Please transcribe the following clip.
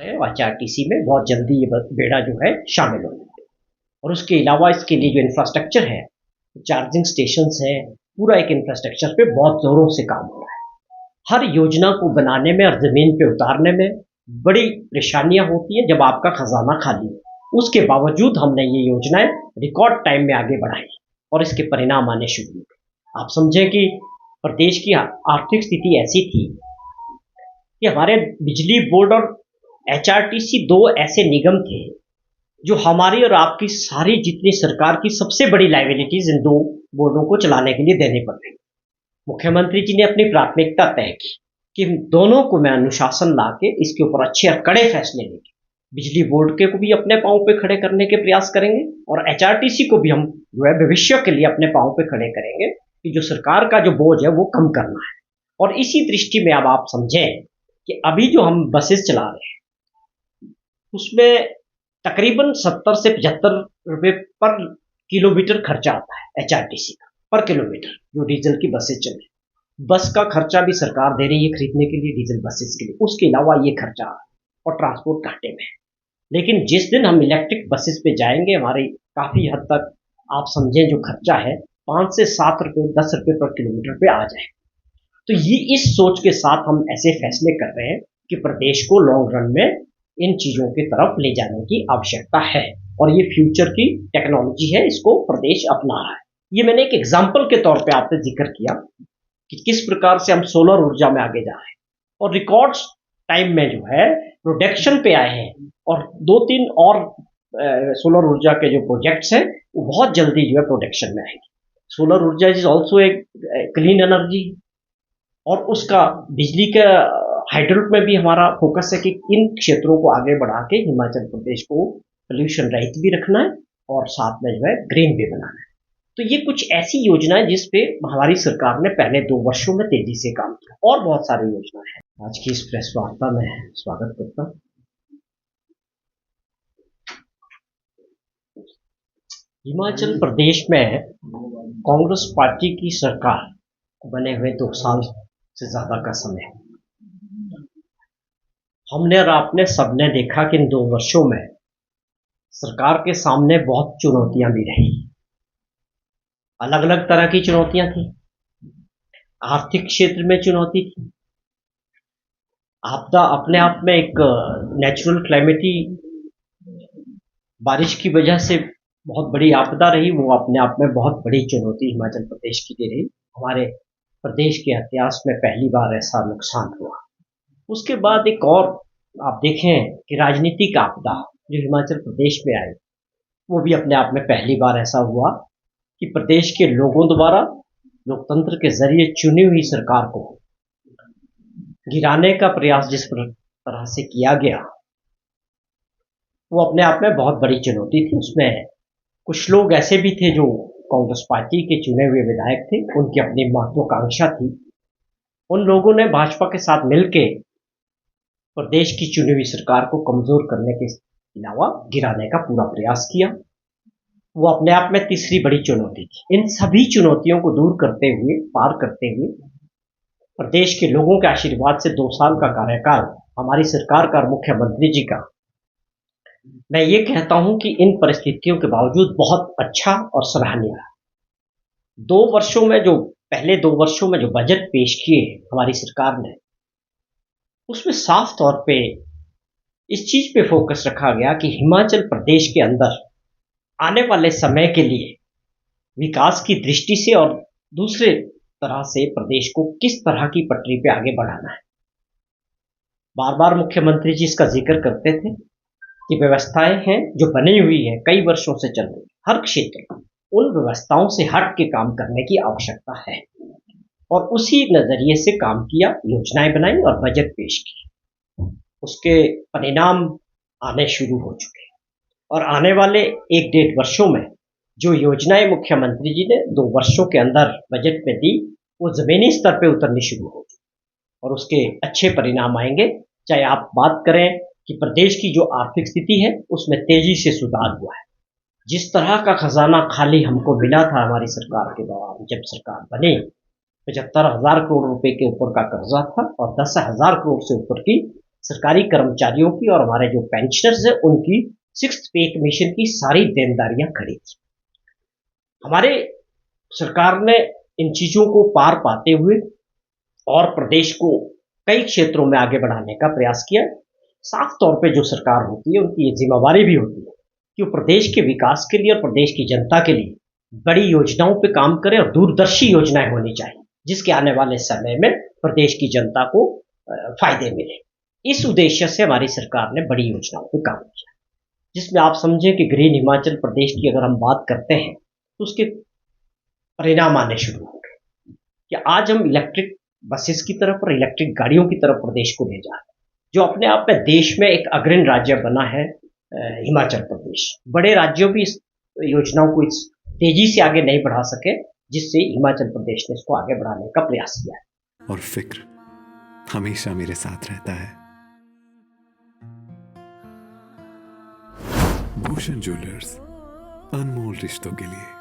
है एचआरटीसी में बहुत जल्दी ये बेड़ा जो है शामिल हो जाए। और उसके अलावा इसके लिए जो इंफ्रास्ट्रक्चर है, चार्जिंग स्टेशंस है, पूरा एक इंफ्रास्ट्रक्चर पे बहुत जोरों से काम हो रहा है। हर योजना को बनाने में और जमीन पे उतारने में बड़ी परेशानियां होती हैं जब आपका खजाना खाली है। उसके बावजूद हमने ये योजनाएं रिकॉर्ड टाइम में आगे बढ़ाई और इसके परिणाम आने शुरू हुए। आप समझें कि प्रदेश की आर्थिक स्थिति ऐसी थी कि हमारे बिजली बोर्ड और एचआरटीसी दो ऐसे निगम थे जो हमारी और आपकी सारी जितनी सरकार की सबसे बड़ी लायबिलिटीज इन दो बोर्डों को चलाने के लिए देनी पड़ रही। मुख्यमंत्री जी ने अपनी प्राथमिकता तय की कि दोनों को मैं अनुशासन ला के इसके ऊपर अच्छे और कड़े फैसले लेंगे। बिजली बोर्ड के को भी अपने पांव पे खड़े करने के प्रयास करेंगे और एचआरटीसी को भी हम जो है भविष्य के लिए अपने पांव पे खड़े करेंगे कि जो सरकार का जो बोझ है वो कम करना है। और इसी दृष्टि में अब आप समझें कि अभी जो हम बसेस चला रहे हैं उसमें तकरीबन 70 से 75 रुपए पर किलोमीटर खर्चा आता है एचआरटीसी का पर किलोमीटर, जो डीजल की बसें चले। बस का खर्चा भी सरकार दे रही है खरीदने के लिए डीजल बसेस के लिए, उसके अलावा ये खर्चा और ट्रांसपोर्ट घाटे में है। लेकिन जिस दिन हम इलेक्ट्रिक बसेस पे जाएंगे हमारी काफी हद तक आप समझें जो खर्चा है 5 से 7 रुपए 10 रुपए पर किलोमीटर पे आ जाए। तो ये इस सोच के साथ हम ऐसे फैसले कर रहे हैं कि प्रदेश को लॉन्ग रन में इन चीजों की तरफ ले जाने की आवश्यकता है और ये फ्यूचर की टेक्नोलॉजी है, इसको प्रदेश अपना रहा है। ये मैंने एक एग्जाम्पल के तौर पे आपसे जिक्र किया कि किस प्रकार से हम सोलर ऊर्जा में आगे जा रहे हैं और रिकॉर्ड टाइम में जो है प्रोडक्शन पे आए हैं और 2-3 और सोलर ऊर्जा के जो प्रोजेक्ट्स हैं वो बहुत जल्दी जो है प्रोडक्शन में आएंगे। सोलर ऊर्जा इज ऑल्सो एक क्लीन एनर्जी और उसका बिजली का हाइड्रोट में भी हमारा फोकस है कि इन क्षेत्रों को आगे बढ़ा के हिमाचल प्रदेश को पोल्यूशन रहित भी रखना है और साथ में जो है ग्रीन भी बनाना है। तो ये कुछ ऐसी योजनाएं जिस पे हमारी सरकार ने पहले 2 वर्षों में तेजी से काम किया और बहुत सारी योजनाएं हैं। आज की इस प्रेस वार्ता में स्वागत करता हूँ। हिमाचल प्रदेश में कांग्रेस पार्टी की सरकार बने हुए 2 साल से ज्यादा का समय है। हमने और आपने सबने देखा कि इन 2 वर्षों में सरकार के सामने बहुत चुनौतियां भी रही, अलग अलग तरह की चुनौतियां थी। आर्थिक क्षेत्र में चुनौती थी, आपदा अपने आप में एक नेचुरल क्लाइमेटी बारिश की वजह से बहुत बड़ी आपदा रही, वो अपने आप में बहुत बड़ी चुनौती हिमाचल प्रदेश की लिए रही। हमारे प्रदेश के इतिहास में पहली बार ऐसा नुकसान हुआ। उसके बाद एक और आप देखें कि राजनीतिक आपदा जो हिमाचल प्रदेश में आई वो भी अपने आप में पहली बार ऐसा हुआ कि प्रदेश के लोगों द्वारा लोकतंत्र के जरिए चुनी हुई सरकार को गिराने का प्रयास जिस तरह से किया गया वो अपने आप में बहुत बड़ी चुनौती थी। उसमें कुछ लोग ऐसे भी थे जो कांग्रेस पार्टी के चुने हुए विधायक थे, उनकी अपनी महत्वाकांक्षा थी। उन लोगों ने भाजपा के साथ मिलकर प्रदेश की चुनी हुई सरकार को कमजोर करने के अलावा गिराने का पूरा प्रयास किया। वो अपने आप में तीसरी बड़ी चुनौती थी। इन सभी चुनौतियों को दूर करते हुए, पार करते हुए प्रदेश के लोगों के आशीर्वाद से 2 साल का कार्यकाल हमारी सरकार का और मुख्यमंत्री जी का, मैं ये कहता हूं कि इन परिस्थितियों के बावजूद बहुत अच्छा और सराहनीय रहा। 2 वर्षों में जो पहले 2 वर्षों में जो बजट पेश किए हमारी सरकार ने, उसमें साफ तौर पे इस चीज पे फोकस रखा गया कि हिमाचल प्रदेश के अंदर आने वाले समय के लिए विकास की दृष्टि से और दूसरे तरह से प्रदेश को किस तरह की पटरी पे आगे बढ़ाना है। बार बार मुख्यमंत्री जी इसका जिक्र करते थे कि व्यवस्थाएं हैं जो बनी हुई है, कई वर्षों से चल रही, हर क्षेत्र में उन व्यवस्थाओं से हट के काम करने की आवश्यकता है और उसी नजरिए से काम किया, योजनाएं बनाई और बजट पेश की। उसके परिणाम आने शुरू हो चुके और आने वाले 1-1.5 वर्षों में जो योजनाएं मुख्यमंत्री जी ने 2 वर्षों के अंदर बजट में दी वो जमीनी स्तर पे उतरनी शुरू हो और उसके अच्छे परिणाम आएंगे। चाहे आप बात करें कि प्रदेश की जो आर्थिक स्थिति है उसमें तेजी से सुधार हुआ है। जिस तरह का खजाना खाली हमको मिला था हमारी सरकार के दौरान, जब सरकार बनी 75,000 करोड़ रुपए के ऊपर का कर्जा था और 10,000 करोड़ से ऊपर की सरकारी कर्मचारियों की और हमारे जो पेंशनर्स हैं उनकी सिक्स्थ पे कमीशन की सारी देनदारियां खड़ी थी। हमारे सरकार ने इन चीज़ों को पार पाते हुए और प्रदेश को कई क्षेत्रों में आगे बढ़ाने का प्रयास किया। साफ तौर पे जो सरकार होती है उनकी ये जिम्मेवारी भी होती है कि वो प्रदेश के विकास के लिए और प्रदेश की जनता के लिए बड़ी योजनाओं पे काम करे और दूरदर्शी योजनाएं होनी चाहिए जिसके आने वाले समय में प्रदेश की जनता को फायदे मिले। इस उद्देश्य से हमारी सरकार ने बड़ी योजनाओं पे काम किया, जिसमें आप समझें कि ग्रीन हिमाचल प्रदेश की अगर हम बात करते हैं तो उसके परिणाम आने शुरू हो गए कि आज हम इलेक्ट्रिक बसेस की तरफ और इलेक्ट्रिक गाड़ियों की तरफ प्रदेश को ले जा रहे हैं, जो अपने आप में देश में एक अग्रणी राज्य बना है हिमाचल प्रदेश। बड़े राज्यों भी इस योजनाओं को इस तेजी से आगे नहीं बढ़ा सके, जिससे हिमाचल प्रदेश ने इसको आगे बढ़ाने का प्रयास किया है। और फिक्र हमेशा मेरे साथ रहता है। भूषण ज्वेलर्स, अनमोल रिश्तों के लिए।